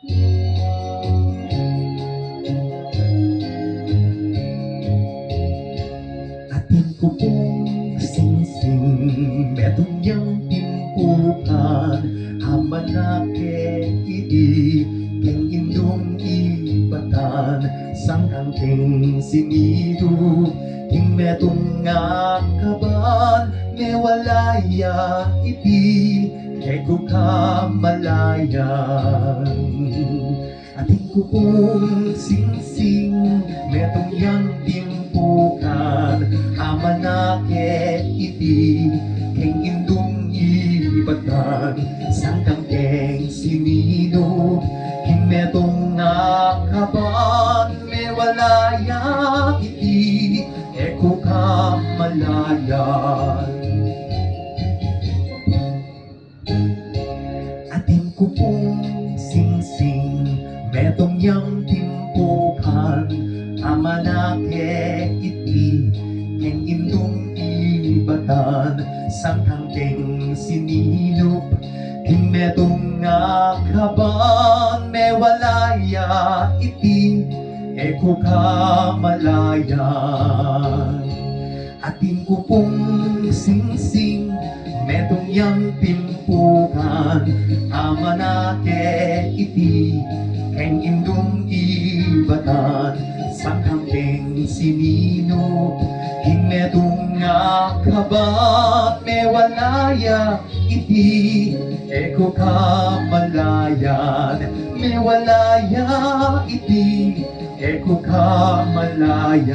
Ating ko pong singsing metong yang timpukan amanake idi keng indong ibatan sangkang keng sinidu keng metong ngakaban mewalaya idi kego kamalayan. Ating ko pong singsing metong yang timpukan amanake iti keng indung ibatan sangkang keng sinino keng metong nakaban mewalaya iti eko kamalayan. Ating ko pong singsing metong yang timpukan amanake iti keng indung ibatan sangkang keng sininop keng metong ngakaban mewalaya iti eko kamalayan. Ating ko pong singsing metong yang timpukan amanake iti keng indung ibatan sangkang keng sinino keng metong ngakaban mewalaya iti eko kamalayan. Mewalaya iti eko kamalayan.